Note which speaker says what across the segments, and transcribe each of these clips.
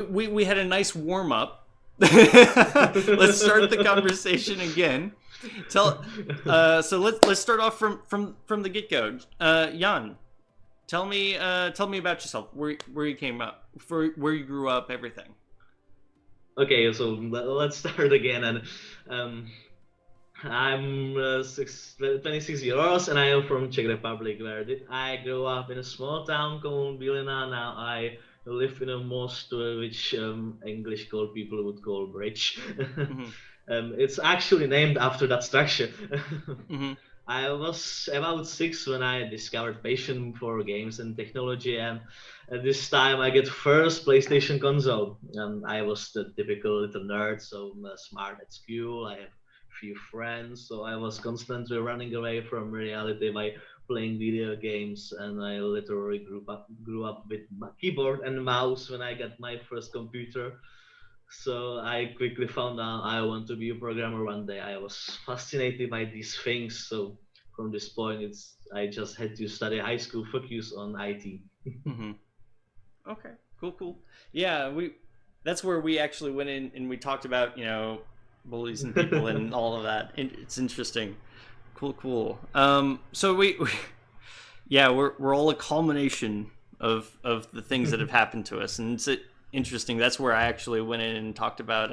Speaker 1: we had a nice warm up. Let's start the conversation again. So let's start off from the get go. Jan, tell me about yourself. Where you came up, where you grew up, everything.
Speaker 2: Okay, so let's start again. And I'm 26 years old, and I am from Czech Republic, where I grew up in a small town called Bílina. Now I live in a most which English called people would call bridge.
Speaker 1: Mm-hmm.
Speaker 2: It's actually named after that structure.
Speaker 1: Mm-hmm.
Speaker 2: I was about 6 when I discovered passion for games and technology, and at this time I get first PlayStation console. And I was the typical little nerd, so smart at school. I have few friends, so I was constantly running away from reality by playing video games, and I literally grew up with my keyboard and mouse when I got my first computer. So I quickly found out I want to be a programmer one day. I was fascinated by these things. So from this point, it's I just had to study high school, focus on IT.
Speaker 1: Mm-hmm. Okay. Cool. Yeah, we. That's where we actually went in and we talked about bullies and people and all of that. It's interesting. Cool. So yeah, we're all a culmination of the things that have happened to us, and it's interesting. That's where I actually went in and talked about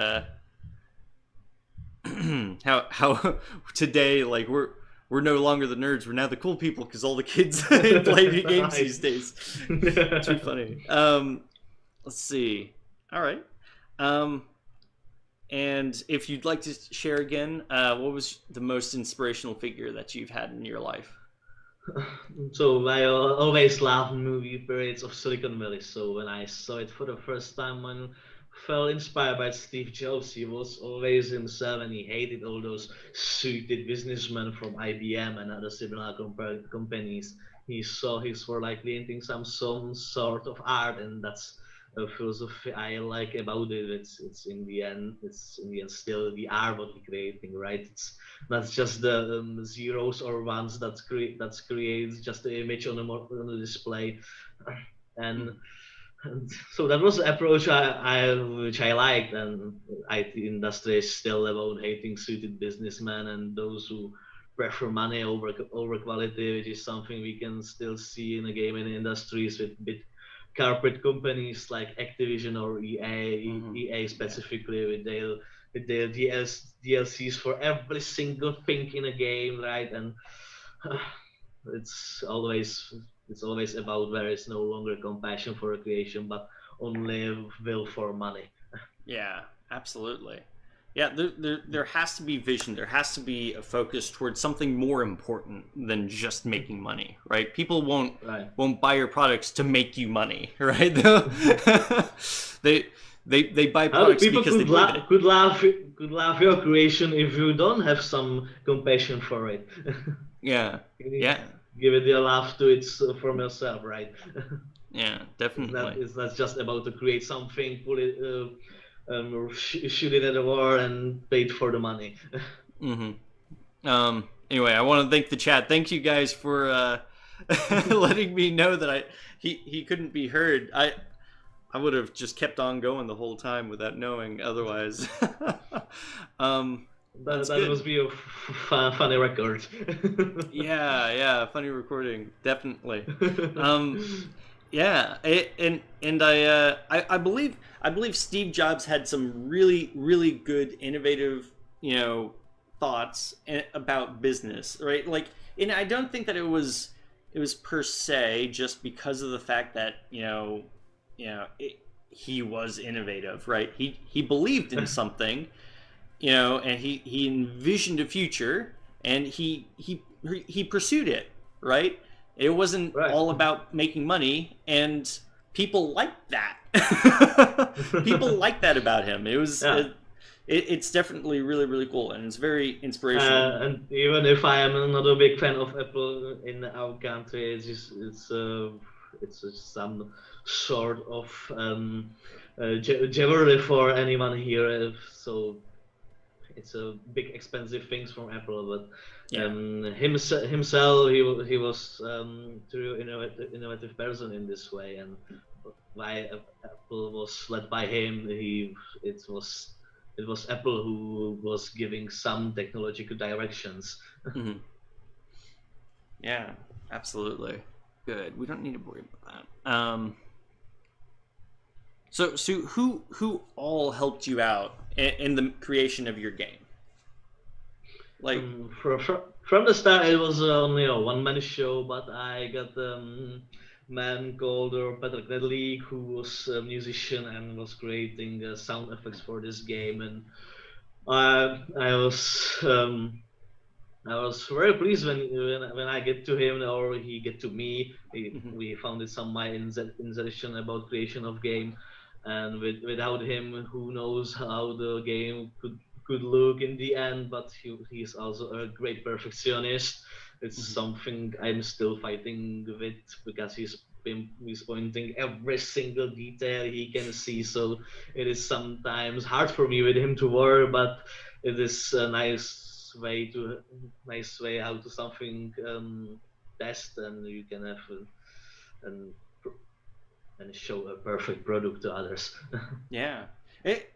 Speaker 1: how today, like, we're no longer the nerds. We're now the cool people because all the kids play games these days. Too funny. Let's see. All right. And if you'd like to share again, what was the most inspirational figure that you've had in your life?
Speaker 2: So I always loved movie parades of Silicon Valley. So when I saw it for the first time, I felt inspired by Steve Jobs. He was always himself, and he hated all those suited businessmen from IBM and other similar companies. He saw his for like creating some sort of art, and that's a philosophy I like about it. It's in the end still the art what we're creating, right? It's not just the zeros or ones that creates just the image on the display, and,
Speaker 1: Mm-hmm.
Speaker 2: and so that was the approach which I liked. And IT industry is still about hating suited businessmen and those who prefer money over quality, which is something we can still see in the gaming industries with big corporate companies like Activision or
Speaker 1: Mm-hmm.
Speaker 2: EA
Speaker 1: Yeah.
Speaker 2: specifically with their DLCs for every single thing in a game, right? And it's always it's always about there is no longer compassion for recreation, but only will for money.
Speaker 1: Yeah, absolutely. Yeah, there has to be vision. There has to be a focus towards something more important than just making money, right? People
Speaker 2: Right.
Speaker 1: won't buy your products to make you money, right? they they buy
Speaker 2: Other
Speaker 1: products
Speaker 2: people
Speaker 1: because they
Speaker 2: could
Speaker 1: believe in it.
Speaker 2: laugh your creation if you don't have some compassion for it.
Speaker 1: Yeah,
Speaker 2: You need
Speaker 1: yeah,
Speaker 2: to give it your laugh to it from yourself, right?
Speaker 1: yeah,
Speaker 2: It's not
Speaker 1: definitely.
Speaker 2: it's not just about to create something, pull it, shoot it at the wall, and pay it for the money.
Speaker 1: Hmm. Anyway, I want to thank the chat. Thank you guys for letting me know that he couldn't be heard. I would have just kept on going the whole time without knowing otherwise. um,
Speaker 2: That
Speaker 1: that's
Speaker 2: that
Speaker 1: good.
Speaker 2: must be a funny record.
Speaker 1: Yeah, funny recording, definitely. Um, yeah, and I believe Steve Jobs had some really good innovative thoughts about business, right? Like, and I don't think that it was per se just because of the fact that he was innovative, right? He believed in something, and he envisioned a future, and he pursued it, right? It wasn't
Speaker 2: Right.
Speaker 1: all about making money, and people liked that. People liked that about him.
Speaker 2: Yeah.
Speaker 1: It's definitely really cool, and it's very inspirational.
Speaker 2: And even if I am not a big fan of Apple in our country, it's just some sort of jewelry for anyone here. So it's a big expensive things from Apple, but
Speaker 1: Yeah.
Speaker 2: himself he was true innovative person in this way, and why Apple was led by him. It was Apple who was giving some technological directions.
Speaker 1: Mm-hmm. Yeah, absolutely. Good. We don't need to worry about that. So who all helped you out in the creation of your game? Like,
Speaker 2: From the start, it was only a one-man show, but I got a man called Patrick Nedley, who was a musician and was creating sound effects for this game, and uh, I was um, I was very pleased when I get to him or he get to me.
Speaker 1: mhm,
Speaker 2: We founded some my insertion about creation of game, and without him, who knows how the game could look in the end. But he's also a great perfectionist. It's
Speaker 1: mhm,
Speaker 2: something I'm still fighting with because he's pointing every single detail he can see. So it is sometimes hard for me with him to work, but it is a nice way how to something test, and you can have and and show a perfect product to others.
Speaker 1: yeah.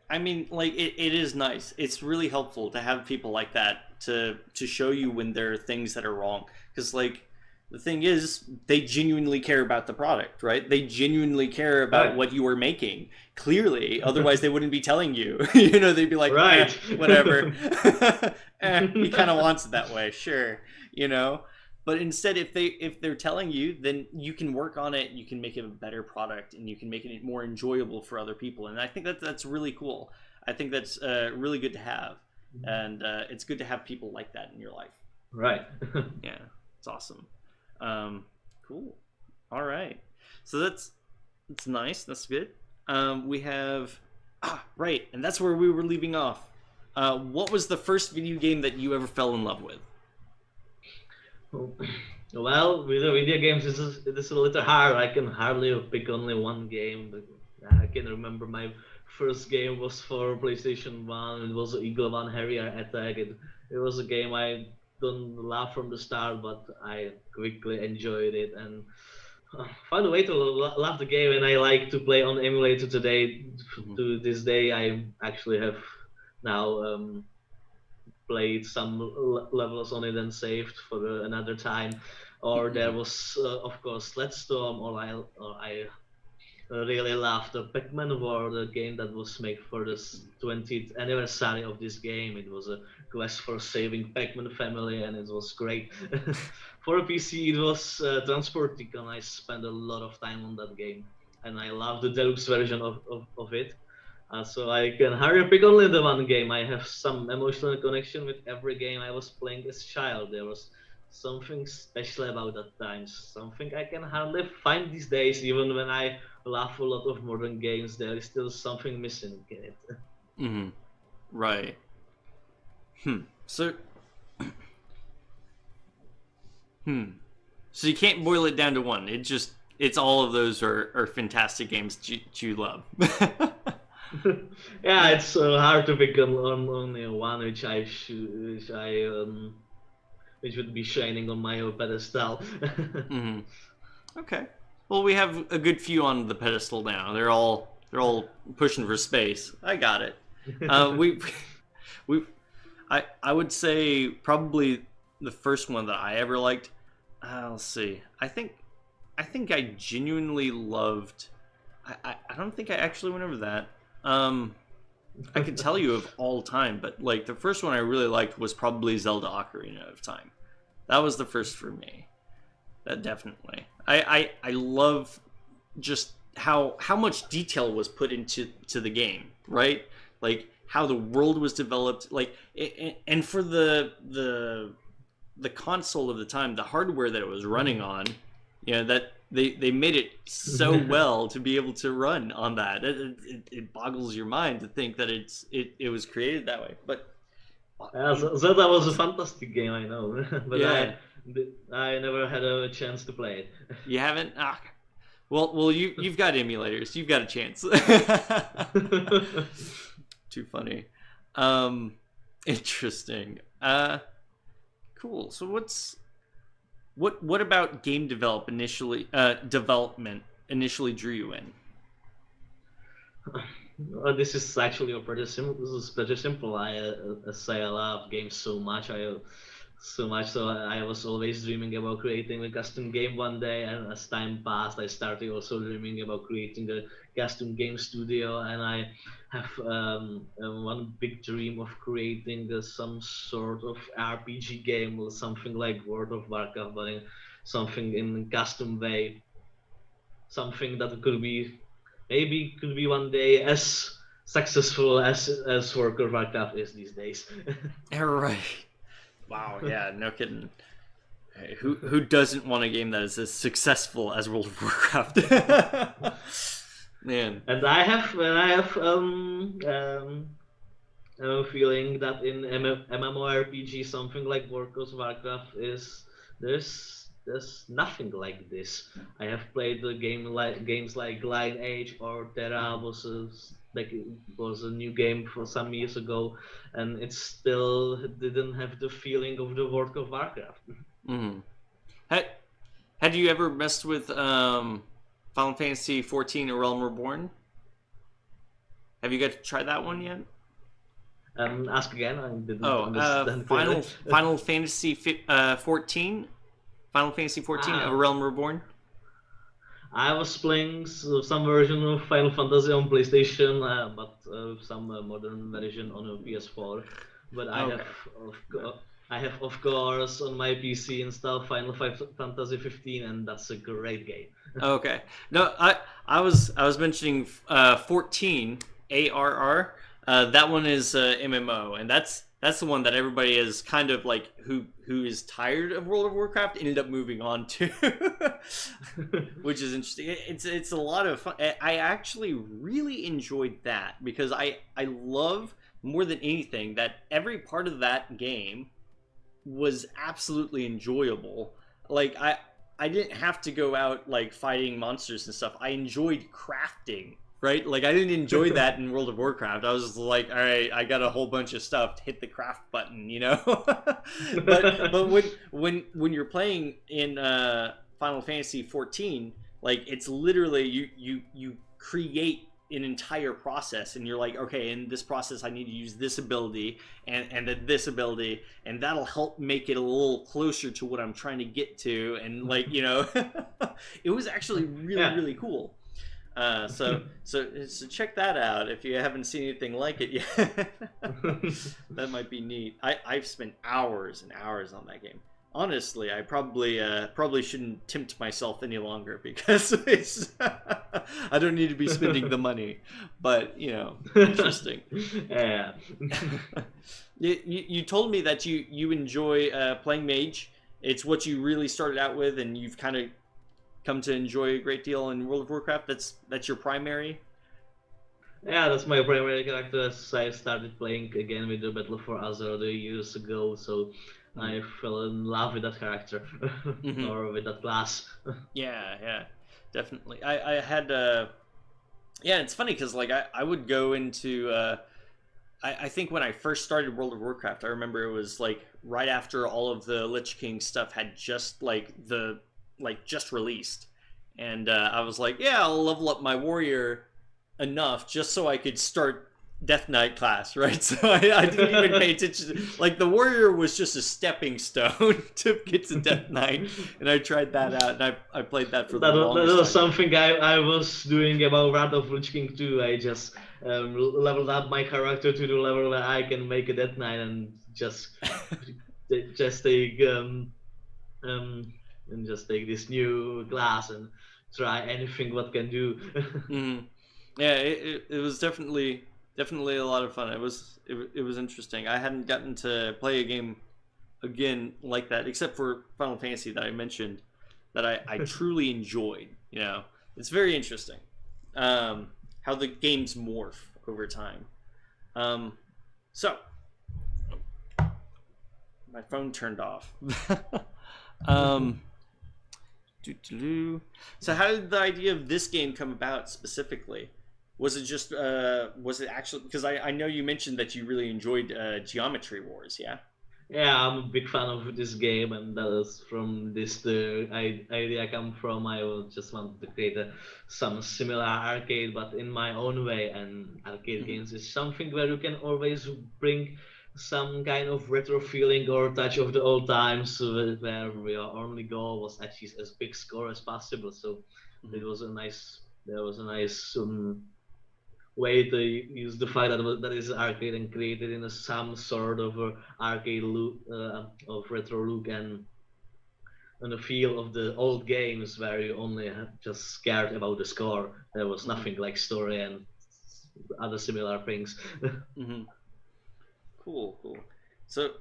Speaker 1: I mean, like it is nice. It's really helpful to have people like that to show you when there are things that are wrong. Because like the thing is, they genuinely care about the product, right? They genuinely care about
Speaker 2: Right.
Speaker 1: what you are making. Clearly, otherwise they wouldn't be telling you. You know, they'd be like,
Speaker 2: Right.
Speaker 1: whatever. He kind of wants it that way, sure. You know, but instead, if they're telling you, then you can work on it. You can make it a better product, and you can make it more enjoyable for other people. And I think that's really cool. I think that's really good to have, and it's good to have people like that in your life.
Speaker 2: Right.
Speaker 1: Yeah, it's awesome. Cool. All right. So that's nice. That's good. We have right, and that's where we were leaving off. What was the first video game that you ever fell in love with?
Speaker 2: Well, with the video games, it is a little hard. I can hardly pick only one game. But I can remember my first game was for PlayStation 1. It was Eagle One Harrier Attack. It was a game I don't love from the start, but I quickly enjoyed it and found a way to love the game. And I like to play on emulator today.
Speaker 1: Mhm.
Speaker 2: To this day, I actually have now played some levels on it and saved for another time. Or there was, of course, Let's Storm, or I really loved the Pac-Man War, the game that was made for the 20th anniversary of this game. It was a quest for saving Pac-Man family, and it was great. For PC, it was Transport Tycoon. I spent a lot of time on that game, and I love the deluxe version of it. So I can hardly pick only the one game. I have some emotional connection with every game I was playing as a child. There was something special about that time. Something I can hardly find these days. Even when I love a lot of modern games, there is still something missing in it.
Speaker 1: Mm-hmm. Right. So, so you can't boil it down to one. It's all of those are fantastic games that you love.
Speaker 2: Yeah, it's hard to pick on only one which would be shining on my pedestal.
Speaker 1: Hmm. Okay. Well, we have a good few on the pedestal now. They're all pushing for space. I got it. We we I would say probably the first one that I ever liked. Let's see. I think I genuinely loved. I don't think I actually went over that. I could tell you of all time, but like the first one I really liked was probably Zelda Ocarina of Time. That was the first for me. That definitely. I love just how much detail was put into the game, right? Like how the world was developed, like and for the console of the time, the hardware that it was running on, that they made it so well to be able to run on that. It boggles your mind to think that it was created that way. But
Speaker 2: Yeah, Zelda was a fantastic game, I know, but
Speaker 1: yeah,
Speaker 2: I never had a chance to play it.
Speaker 1: you haven't. Well, you've got emulators. You've got a chance. Too funny. Interesting. Cool. So what about game development initially drew you in?
Speaker 2: This is actually a pretty simple. This is pretty simple. I say I love games so much. I was always dreaming about creating a custom game one day, and as time passed, I started also dreaming about creating a custom game studio. And I have one big dream of creating some sort of RPG game, or something like World of Warcraft, but in something in custom way, something that could be maybe could be one day as successful as World of Warcraft is these days.
Speaker 1: Right. Wow. Yeah. No kidding. Hey, who doesn't want a game that is as successful as World of Warcraft? Man.
Speaker 2: And I have a feeling that in MMORPG something like World of Warcraft is there's nothing like this. I have played the games like Lineage or Terra was a new game for some years ago, and it still didn't have the feeling of the World of Warcraft.
Speaker 1: Mm-hmm. Had you ever messed with Final Fantasy 14: A Realm Reborn? Have you got to try that one yet?
Speaker 2: Ask again. I didn't
Speaker 1: understand. Final Fantasy 14. Final Fantasy 14: A Realm Reborn.
Speaker 2: I was playing some version of Final Fantasy on PlayStation, but some modern version on a PS4. But I have of course on my PC installed Final Fantasy 15, and that's a great game.
Speaker 1: Okay. No, I was mentioning 14 ARR. That one is MMO, and that's the one that everybody is kind of like who is tired of World of Warcraft ended up moving on to, which is interesting. It's a lot of fun. I actually really enjoyed that because I love more than anything that every part of that game was absolutely enjoyable. Like I didn't have to go out like fighting monsters and stuff. I enjoyed crafting, right? Like I didn't enjoy that in World of Warcraft. I was just like, all right, I got a whole bunch of stuff. Hit the craft button, you know. but when you're playing in Final Fantasy 14, like it's literally you create an entire process, and you're like, okay, in this process I need to use this ability and then this ability, and that'll help make it a little closer to what I'm trying to get to, and like, you know, it was actually really cool. So check that out if you haven't seen anything like it yet. That might be neat. I've spent hours and hours on that game. Honestly, I probably shouldn't tempt myself any longer because it's I don't need to be spending the money. But you know, interesting.
Speaker 2: Yeah.
Speaker 1: You told me that you enjoy playing mage. It's what you really started out with, and you've kind of come to enjoy a great deal in World of Warcraft. That's your primary.
Speaker 2: Yeah, that's my primary character. I started playing again with the Battle for Azeroth years ago, so I fell in love with that character or with that class.
Speaker 1: Yeah, definitely. I had yeah, it's funny because like I would go into I think when I first started World of Warcraft, I remember it was like right after all of the Lich King stuff had just just released, and I was like, yeah, I'll level up my warrior enough just so I could start Death Knight class, right? So I didn't even pay attention. Like the warrior was just a stepping stone to get to Death Knight, and I tried that out, and I played that for the longest
Speaker 2: That was
Speaker 1: time.
Speaker 2: something I was doing about Wrath of Lich King too. I just leveled up my character to the level where I can make a Death Knight and just take and just take this new class and try anything what can do.
Speaker 1: Yeah, it was definitely a lot of fun. It was interesting. I hadn't gotten to play a game again like that, except for Final Fantasy that I mentioned, that I truly enjoyed. You know, it's very interesting how the games morph over time. So my phone turned off. So how did the idea of this game come about specifically? Was it just was it actually, because I know you mentioned that you really enjoyed Geometry Wars, yeah?
Speaker 2: Yeah, I'm a big fan of this game, and that is from this the idea I come from. I just wanted to create some similar arcade, but in my own way. And arcade
Speaker 1: Hmm.
Speaker 2: games is something where you can always bring some kind of retro feeling or touch of the old times, where your only goal was achieve as big score as possible. So
Speaker 1: Hmm.
Speaker 2: it was a nice, there was a nice way to use the fact that is arcade and create it in some sort of arcade look of retro look and the feel of the old games where you only just scared about the score. There was
Speaker 1: Hmm.
Speaker 2: nothing like story and other similar things.
Speaker 1: Hmm. Cool, cool. So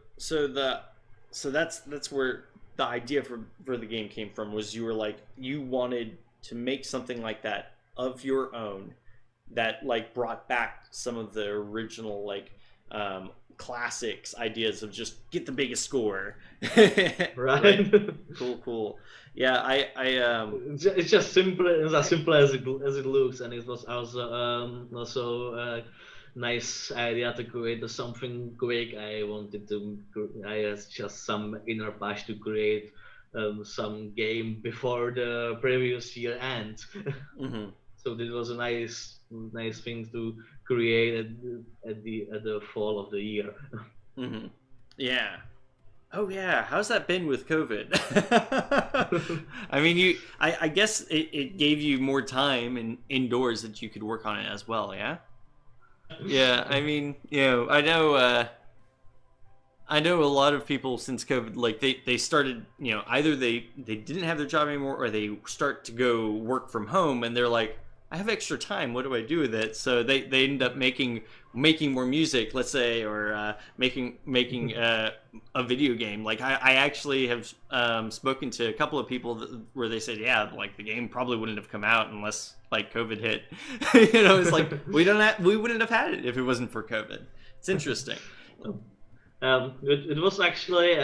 Speaker 1: that's where the idea for the game came from. Was you were like you wanted to make something like that of your own that like brought back some of the original like classics ideas of just get the biggest score. Right.
Speaker 2: Right.
Speaker 1: Cool, cool. Yeah, I
Speaker 2: It's just simple. It's as simple as it looks, and it was also nice idea to create something quick. I wanted to. I had just some inner push to create some game before the previous year ends.
Speaker 1: mhm.
Speaker 2: So this was a nice thing to create at the fall of the year.
Speaker 1: Mhm. Yeah. Oh yeah, how's that been with COVID? I mean, I guess it gave you more time and indoors that you could work on it as well. Yeah. Yeah. I mean, I know a lot of people since COVID, like they started, either they didn't have their job anymore or they start to go work from home and they're like, I have extra time. What do I do with it? So they end up making more music, let's say, or making a video game. Like I actually have spoken to a couple of people where they said, yeah, like the game probably wouldn't have come out unless like COVID hit. It's like we wouldn't have had it if it wasn't for COVID. It's interesting.
Speaker 2: It was actually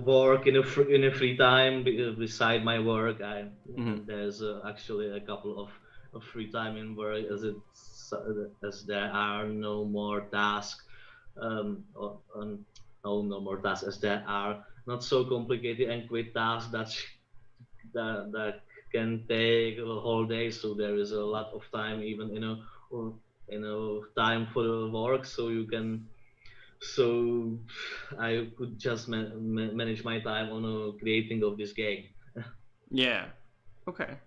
Speaker 2: work in a free time beside my work.
Speaker 1: Hmm.
Speaker 2: There's actually a couple of free time in work as there are no more tasks no more tasks as there are not so complicated and quick tasks that can take a whole day. So there is a lot of time even time for the work. So I could just manage my time on creating of this game.
Speaker 1: Yeah. Okay.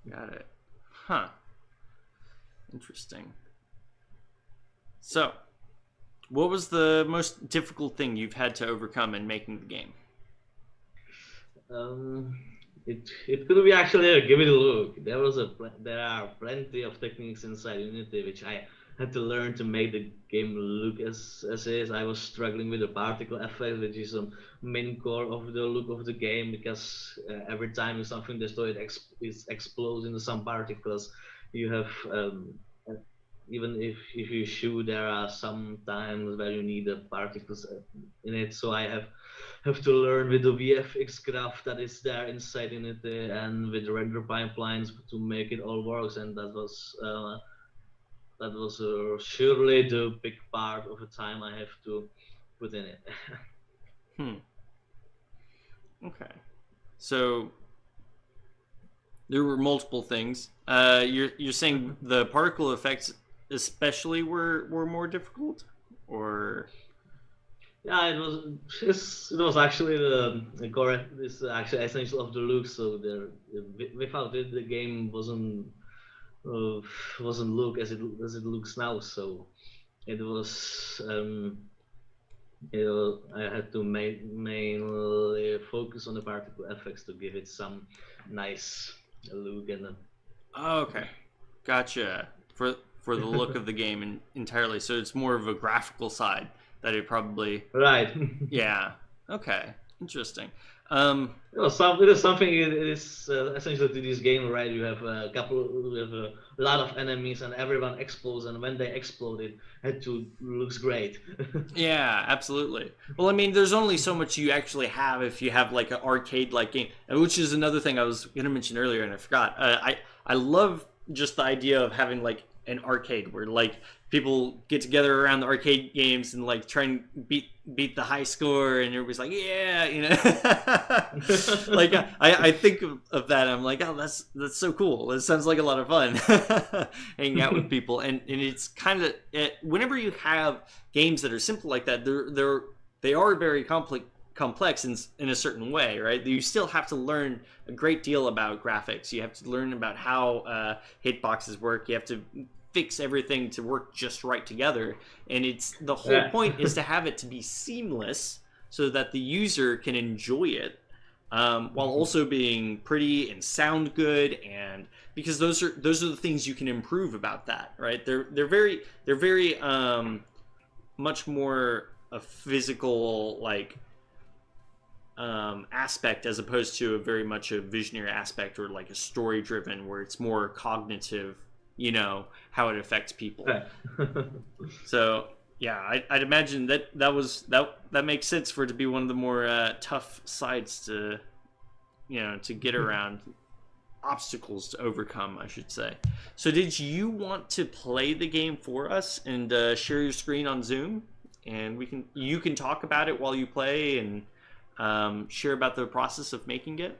Speaker 1: Got it. Huh. Interesting. So, what was the most difficult thing you've had to overcome in making the game?
Speaker 2: Um, it could be actually a give it a look. There are plenty of techniques inside Unity which I had to learn to make the game look as is. I was struggling with the particle effect, which is a main core of the look of the game because every time something destroyed it explodes into some particles. You have even if you shoot, there are some times where you need the particles in it. So I have to learn with the VFX graph that is there inside in it and with the render pipelines to make it all works. And that was surely the big part of the time I have to put in it.
Speaker 1: Hmm. Okay. So there were multiple things. You're saying the particle effects especially were more difficult, or
Speaker 2: Yeah, it was actually the correct. This is actually essential of the look. So without it, the game uh, wasn't look as it looks now. So it was I had to mainly focus on the particle effects to give it some nice look and
Speaker 1: oh, okay, gotcha. For the look of the game entirely, so it's more of a graphical side that it probably
Speaker 2: right.
Speaker 1: yeah. Okay, interesting.
Speaker 2: It is something. It is essential to this game, right? You have a lot of enemies, and everyone explodes. And when they explode, looks great.
Speaker 1: Yeah, absolutely. Well, I mean, there's only so much you actually have if you have like an arcade like game, which is another thing I was gonna mention earlier and I forgot. I love just the idea of having like an arcade where like people get together around the arcade games and like try and beat the high score, and everybody's like, yeah, you know. Like I think of that, I'm like, oh, that's so cool. That sounds like a lot of fun. Hanging out with people, and it's kind of whenever you have games that are simple like that, they are very complex in a certain way, right? You still have to learn a great deal about graphics. You have to learn about how hitboxes work. You have to fix everything to work just right together, and it's the whole point is to have it to be seamless so that the user can enjoy it, while also being pretty and sound good, and because those are the things you can improve about that, right? They're very much more a physical like aspect as opposed to a very much a visionary aspect or like a story driven where it's more cognitive, you know, how it affects people. So yeah, I'd imagine that makes sense for it to be one of the more tough sides to, you know, to get around, obstacles to overcome, I should say. So did you want to play the game for us and share your screen on Zoom, and you can talk about it while you play and share about the process of making it?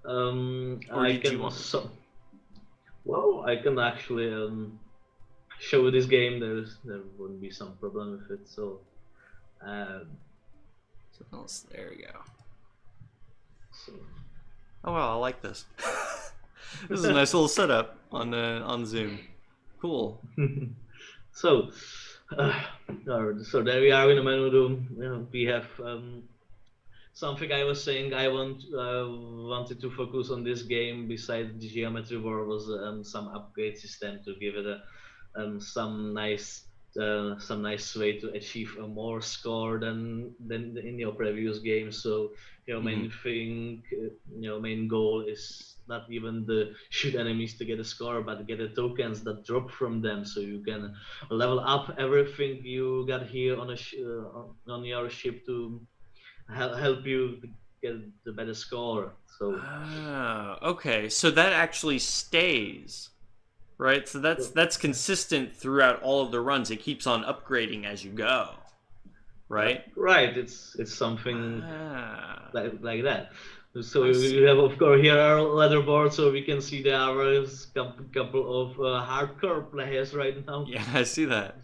Speaker 1: Or did you want to?
Speaker 2: Well, I can actually show this game. There wouldn't be some problem with it. So,
Speaker 1: There we go.
Speaker 2: so
Speaker 1: Oh wow, I like this. This is a nice little setup on Zoom. Cool.
Speaker 2: so there we are in the menu room. You know, we have something I was saying. I wanted to focus on this game. Besides the geometry war, was some upgrade system to give it some nice way to achieve a more score than in your previous game. So your main thing, your main goal is not even the shoot enemies to get a score, but get the tokens that drop from them, so you can level up everything you got here on on your ship to help you get the better score. So
Speaker 1: okay, so that actually stays, right? So that's consistent throughout all of the runs. It keeps on upgrading as you go, right?
Speaker 2: Right. It's something like that. So you have, of course, here our leaderboard, so we can see there are a couple of hardcore players right now.
Speaker 1: Yeah, I see that.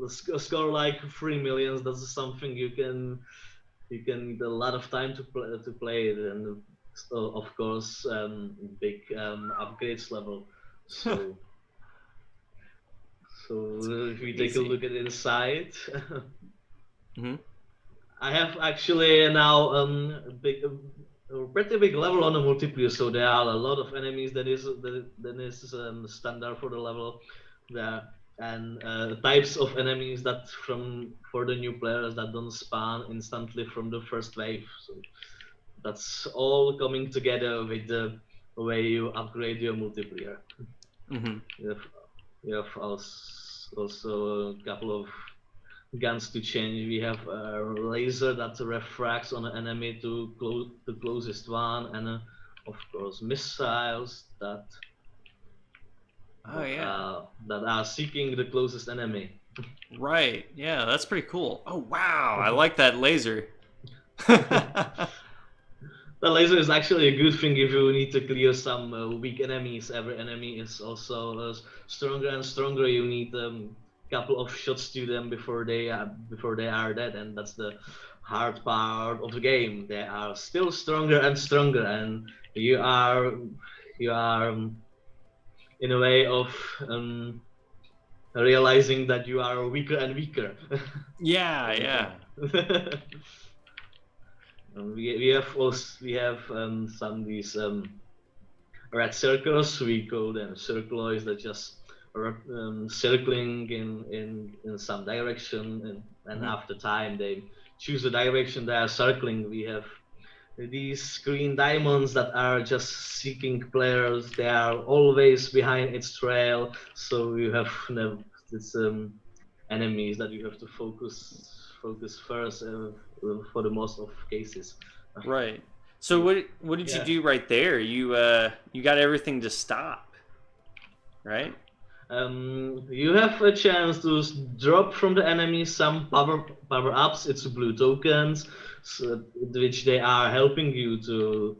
Speaker 2: A score like 3 million. That's something you can need a lot of time to play it, and of course big upgrades level. So if we take a look at inside, I have actually now a pretty big level on the multiplayer. So there are a lot of enemies that is standard for the level there, and types of enemies that for the new players that don't spawn instantly from the first wave. So that's all coming together with the way you upgrade your multiplayer. You have also a couple of guns to change. We have a laser that refracts on an enemy to the closest one, and of course missiles that are seeking the closest enemy.
Speaker 1: Right. Yeah, that's pretty cool. Oh wow, I like that laser.
Speaker 2: The laser is actually a good thing if you need to clear some weak enemies. Every enemy is also stronger and stronger. You need couple of shots to them before they are dead, and that's the hard part of the game. They are still stronger and stronger, and you are in a way of realizing that you are weaker and weaker.
Speaker 1: Yeah.
Speaker 2: We have some these red circles. We call them circloids that just circling in some direction, and after time they choose the direction they are circling. We have these green diamonds that are just seeking players. They are always behind its trail, so you have this enemies that you have to focus first for the most of cases.
Speaker 1: Right. So what did you do right there? You got everything to stop, right?
Speaker 2: You have a chance to drop from the enemy some power ups. It's blue tokens, so, which they are helping you to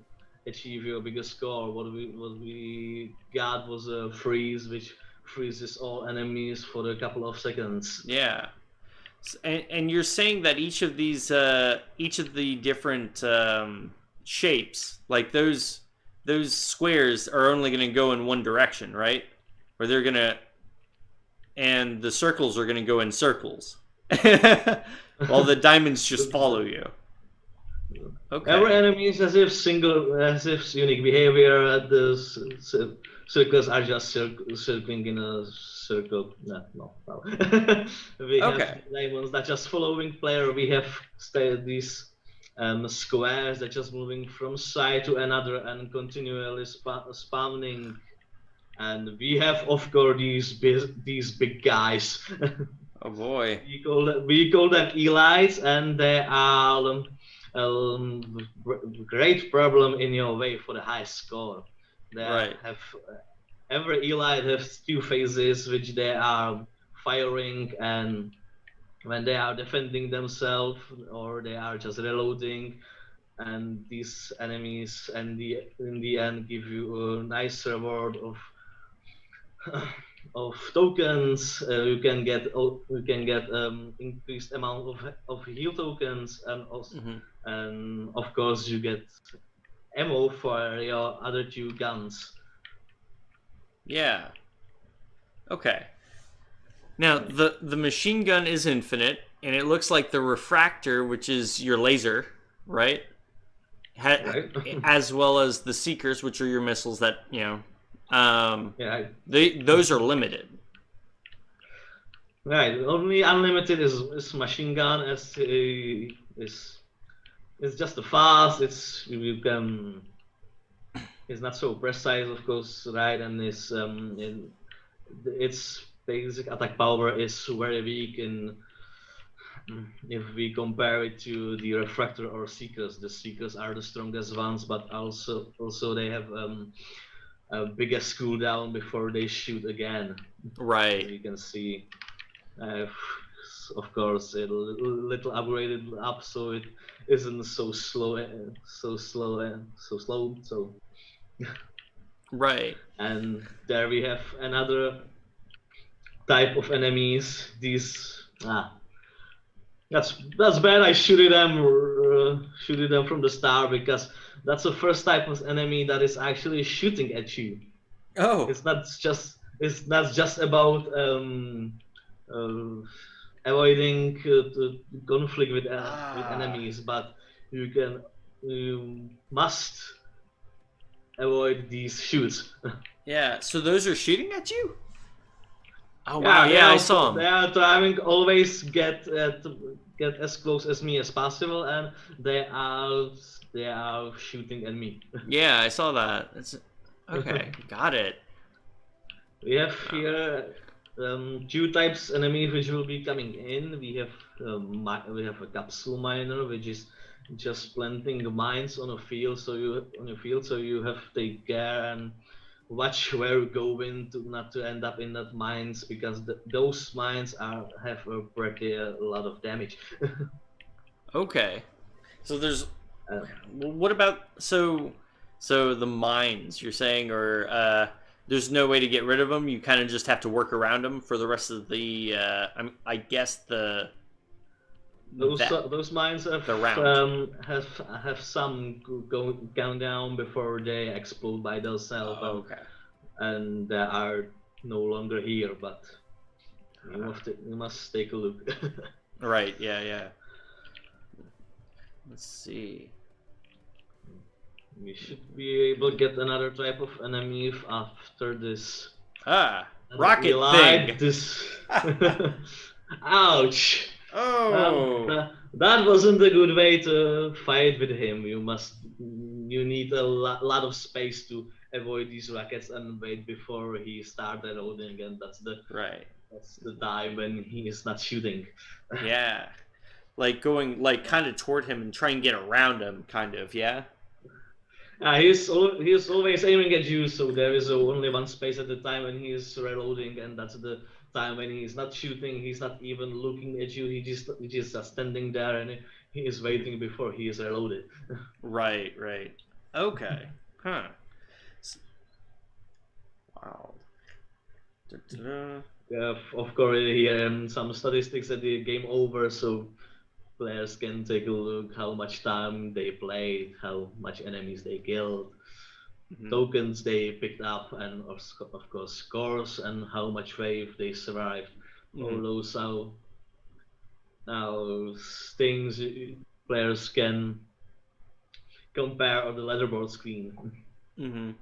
Speaker 2: achieve your biggest score. What we got was a freeze, which freezes all enemies for a couple of seconds.
Speaker 1: Yeah. And you're saying that each of the different shapes, like those squares, are only going to go in one direction, right? Or they're gonna, and the circles are going to go in circles, while the diamonds just follow you. Okay.
Speaker 2: Every enemy is as if unique behavior. Circles are just circling in a circle. No. We have diamonds that just following player. We have these squares that just moving from side to another and continually spawning. And we have, of course, these big guys.
Speaker 1: Oh boy.
Speaker 2: We call them elites, and they are great problem in your way for the high score. They have every elite has two phases which they are firing, and when they are defending themselves or they are just reloading, and these enemies and in the end give you a nice reward of tokens. You can get increased amount of heal tokens, and also, and of course you get ammo for your other two guns.
Speaker 1: Yeah. Okay. Now the machine gun is infinite, and it looks like the refractor, which is your laser, right?
Speaker 2: Right.
Speaker 1: As well as the seekers, which are your missiles that those are limited.
Speaker 2: Right. Only unlimited is machine gun. Is just a fast. It's not so precise, of course, right? And its basic attack power is very weak. If we compare it to the refractor or seekers, the seekers are the strongest ones, but also they have a biggest cooldown before they shoot again.
Speaker 1: Right.
Speaker 2: So you can see, of course, a little upgraded up, so it isn't so slow.
Speaker 1: Right.
Speaker 2: And there we have another type of enemies. That's bad. I shooted them from the start, because that's the first type of enemy that is actually shooting at you.
Speaker 1: Oh.
Speaker 2: It's not just about avoiding the conflict with enemies, but you must avoid these shoots.
Speaker 1: Yeah. So those are shooting at you. Oh wow! Yeah, I saw them.
Speaker 2: They are trying always get as close as me as possible, and they are shooting at me.
Speaker 1: Yeah, I saw that. Okay. Got it.
Speaker 2: We have here two types enemies which will be coming in. We have a capsule miner, which is just planting mines on a field. So you have to take care and watch where you go in to not to end up in that mines, because those mines have a pretty lot of damage.
Speaker 1: Okay. So there's what about so the mines you're saying, or there's no way to get rid of them? You kind of just have to work around them for the rest of the I guess
Speaker 2: those mines have some going down before they explode by themselves.
Speaker 1: Okay.
Speaker 2: And they are no longer here, but you must take a look.
Speaker 1: Right. Yeah. Let's see.
Speaker 2: We should be able to get another type of enemy after this.
Speaker 1: Rocket thing.
Speaker 2: This. Ouch.
Speaker 1: Oh.
Speaker 2: That wasn't a good way to fight with him. You need a lot of space to avoid these rockets and wait before he started loading, and that's the time when he is not shooting.
Speaker 1: Yeah. Like going kind of toward him and try and get around him, kind of, yeah?
Speaker 2: He's always aiming at you, so there is only one space at the time when he's reloading, and that's the time when he's not shooting. He's not even looking at you. He's just standing there, and he is waiting before he is reloaded.
Speaker 1: Right, right. Okay. Huh. Wow. Da-da-da.
Speaker 2: Yeah, of course, here some statistics at the game over, so players can take a look how much time they played, how much enemies they killed,
Speaker 1: Mhm.
Speaker 2: tokens they picked up, and of course scores and how much wave they survived. All
Speaker 1: Mhm.
Speaker 2: those now things players can compare on the leaderboard screen.
Speaker 1: Mhm.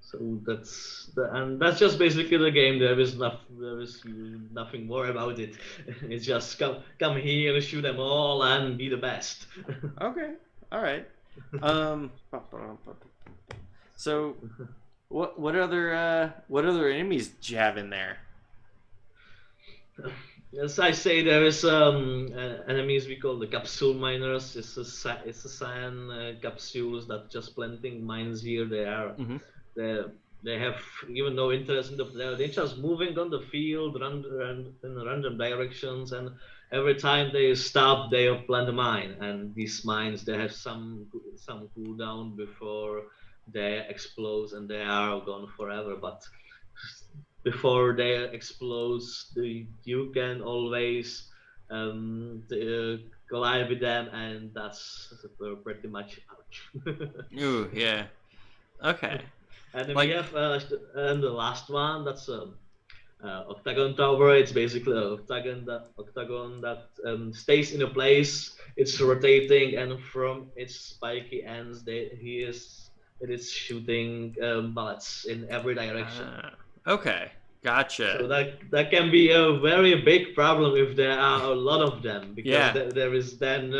Speaker 2: So that's just basically the game. There is nothing more about it. It's just come here, shoot them all, and be the best.
Speaker 1: Okay. All right. Um. So, what other enemies do you have in there?
Speaker 2: As I say, there is enemies we call the capsule miners. It's a cyan capsules that just planting mines here.
Speaker 1: Mhm.
Speaker 2: They they have even no interest in they're just moving on the field, in random directions, and every time they stop, they plant a mine. And these mines they have some cooldown before they explode, and they are gone forever. But before they explode, you can always collide with them, and that's pretty much ouch.
Speaker 1: Ooh, yeah. Okay.
Speaker 2: And then we
Speaker 1: Like,
Speaker 2: have and the last one, that's octagon tower. It's basically an octagon that stays in a place. It's rotating, and from its spiky ends, it is shooting bullets in every direction.
Speaker 1: okay,
Speaker 2: So
Speaker 1: gotcha.
Speaker 2: that can be a very big problem if there are a lot of them, because
Speaker 1: Yeah,
Speaker 2: there is then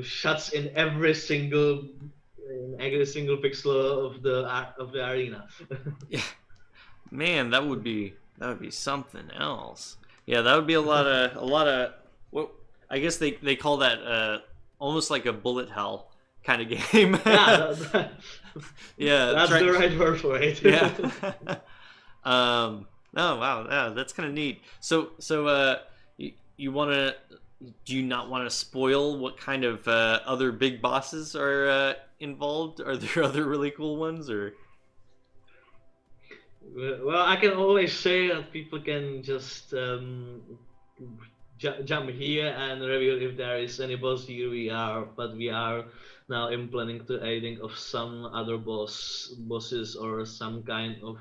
Speaker 2: shots in every single pixel of the arena.
Speaker 1: yeah. Man, that would be something else. Yeah, that would be a lot of what I guess they call that almost like a bullet hell kind of game.
Speaker 2: Yeah,
Speaker 1: Yeah,
Speaker 2: that's
Speaker 1: try.
Speaker 2: the right word for it.
Speaker 1: Yeah. Oh wow, yeah, that's kind of neat. So you want to? Do you not want to spoil what kind of other big bosses are involved? Are there other really cool ones or?
Speaker 2: Well, I can always say that people can just jump here and reveal if there is any boss. Here we are, but we are now implementing to adding of some other bosses or some kind of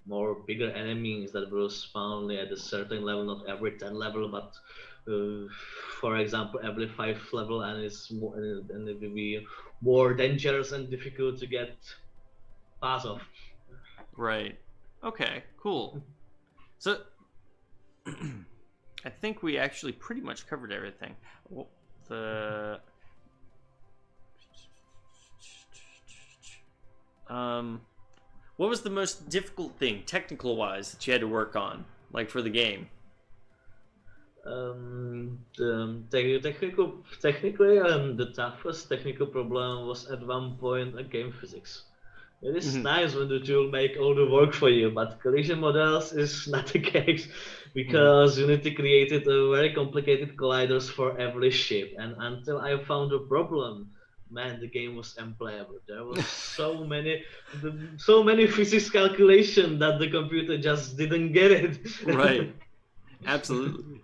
Speaker 2: more bigger enemies that will spawn at a certain level, not every 10 level, but uh, for example every 5 level, and and it will be more dangerous and difficult to get past of.
Speaker 1: Right. Okay. Cool. So I think we actually pretty much covered everything. The um, what was the most difficult thing, technical wise, that you had to work on, like for the game?
Speaker 2: Technically, the toughest technical problem was at one point game physics. It is
Speaker 1: Hmm.
Speaker 2: nice when the tool make all the work for you, but collision models is not the case,
Speaker 1: Hmm.
Speaker 2: because Unity created a very complicated colliders for every ship, and until I found a problem, man, the game was unplayable. There was so many physics calculation that the computer just didn't get it.
Speaker 1: Right. Absolutely.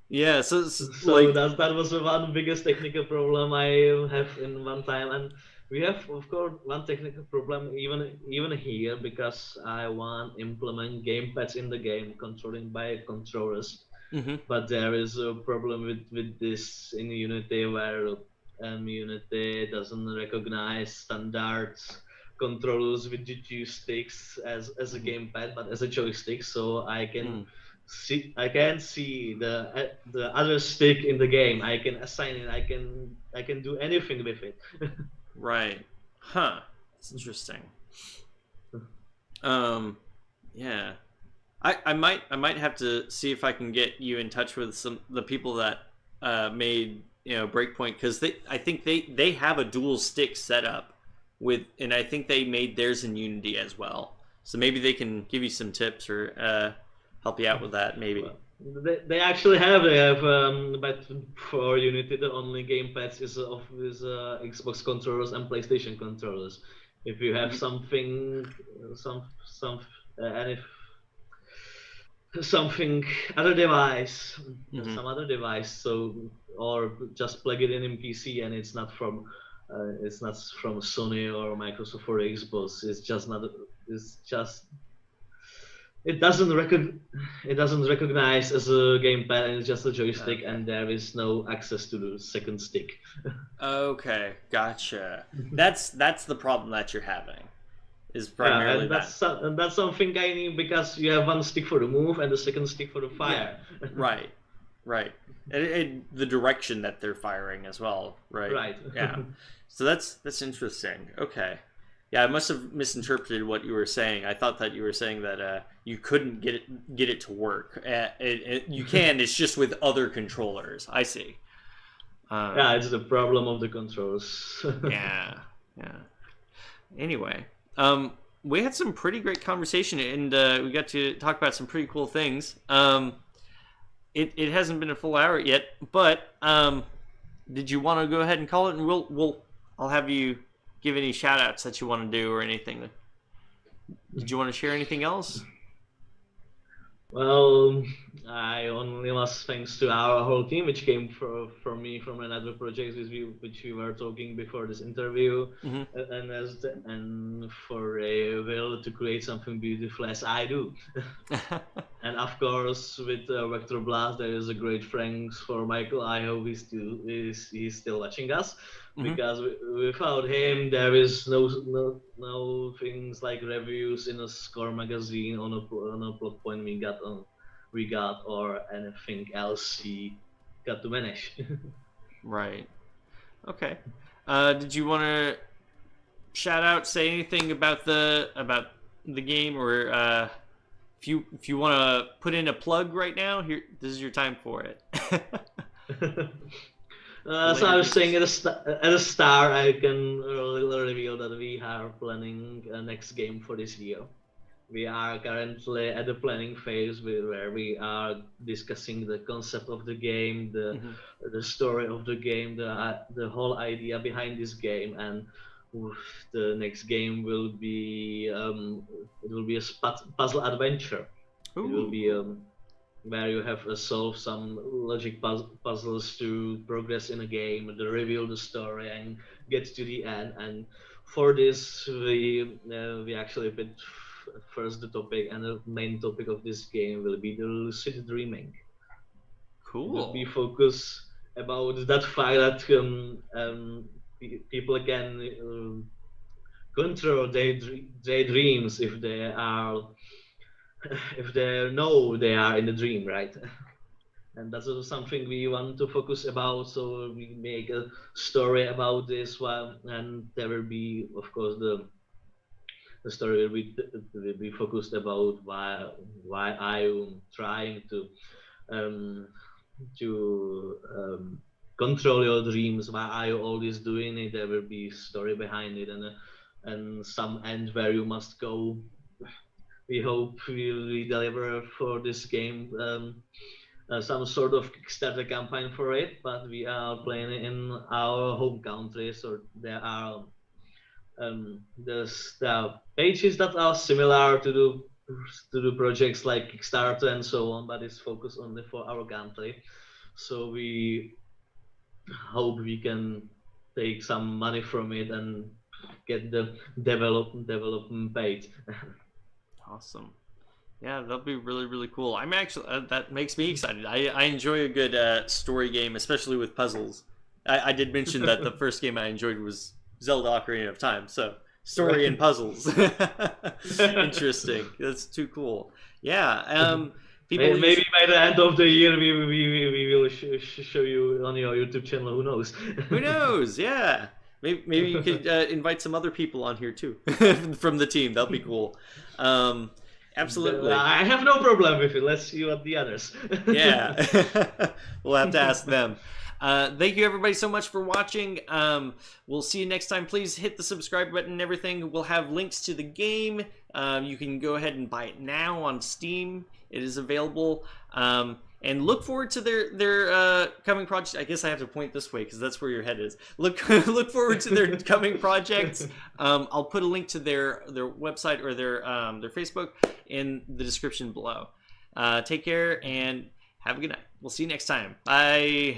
Speaker 1: Yeah. So
Speaker 2: So
Speaker 1: like.
Speaker 2: that was the one biggest technical problem I have in one time. And we have of course one technical problem even here, because I want implement gamepads in the game controlling by controllers.
Speaker 1: Hmm.
Speaker 2: But there is a problem with this in Unity, where Unity doesn't recognize standards controllers with the joysticks as a
Speaker 1: Hmm.
Speaker 2: gamepad, but as a joystick. So
Speaker 1: Mm.
Speaker 2: I can see the other stick in the game. I can assign it. I can do anything with it.
Speaker 1: Right. Huh. It's interesting. Um. Yeah. I might have to see if I can get you in touch with some the people that made Breakpoint, because I think they have a dual stick setup and I think they made theirs in Unity as well. So maybe they can give you some tips or help you out with that, maybe.
Speaker 2: Well, they actually they have, but for Unity the only gamepads is Xbox controllers and PlayStation controllers. If you have something, and if something other device, some other device, so or just plug it in PC, and it's not from Sony or Microsoft or Xbox. It's just not. It's just it doesn't recognize as a gamepad, and it's just a joystick, and there is no access to the second stick.
Speaker 1: Okay, gotcha. That's the problem that you're having. Is primarily
Speaker 2: and that's something I need, because you have one stick for the move and the second stick for the fire.
Speaker 1: Yeah. Right. And the direction that they're firing as well, right?
Speaker 2: Right.
Speaker 1: Yeah. So that's interesting. Okay. Yeah, I must have misinterpreted what you were saying. I thought that you were saying that you couldn't get it to work. You can. It's just with other controllers. I see.
Speaker 2: Yeah, it's the problem of the controls.
Speaker 1: Yeah. Anyway, we had some pretty great conversation, and we got to talk about some pretty cool things. It hasn't been a full hour yet, but did you want to go ahead and call it? And I'll have you give any shout outs that you want to do or anything. Did you want to share anything else?
Speaker 2: Well, I only must thanks to our whole team, which came for me from another project which we were talking before this interview, and for a will to create something beautiful as I do. And of course, with Vectro Blast, there is a great thanks for Michael. I hope he's still watching us. Because without him, there is no things like reviews in a Score magazine on a plot point we got or anything else he got to manage. Right.
Speaker 1: Okay. Did you want to shout out, say anything about the game, or if you want to put in a plug right now, here, this is your time for it.
Speaker 2: So I was saying at the start, I can reveal that we are planning a next game for this year. We are currently at the planning phase where we are discussing the concept of the game, the story of the game, the whole idea behind this game, and the next game will be a puzzle adventure. Ooh. It will be where you have to solve some logic puzzles to progress in a game, to reveal the story and get to the end. And for this, we actually picked first the topic, and the main topic of this game will be the lucid dreaming.
Speaker 1: Cool.
Speaker 2: We focus about that fact that people can control their dreams if they know they are in a dream, right? And that's also something we want to focus about. So we make a story about this one, and there will be, of course, the story will be focused about why I'm trying to control your dreams. Why are you always doing it? There will be story behind it, and some end where you must go. We hope we deliver for this game some sort of Kickstarter campaign for it, but we are playing it in our home country, so there are pages that are similar to the projects like Kickstarter and so on, but it's focused only for our country. So we hope we can take some money from it and get the development paid.
Speaker 1: Awesome. Yeah, that'll be really, really cool. I'm actually that makes me excited. I enjoy a good story game, especially with puzzles. I did mention that the first game I enjoyed was Zelda Ocarina of Time, so story and puzzles. Interesting. That's too cool. Yeah.
Speaker 2: Maybe by the end of the year we will show you on your YouTube channel. Who knows?
Speaker 1: Who knows? Yeah. Maybe you could invite some other people on here too from the team. That'll be cool. Absolutely.
Speaker 2: I have no problem with it. Let's see what the others.
Speaker 1: Yeah. We'll have to ask them. Thank you everybody so much for watching. We'll see you next time. Please hit the subscribe button and everything. We'll have links to the game. You can go ahead and buy it now on Steam. It is available. And look forward to their coming projects. I guess I have to point this way because that's where your head is. Look forward to their coming projects. I'll put a link to their website or their Facebook in the description below. Take care and have a good night. We'll see you next time. Bye.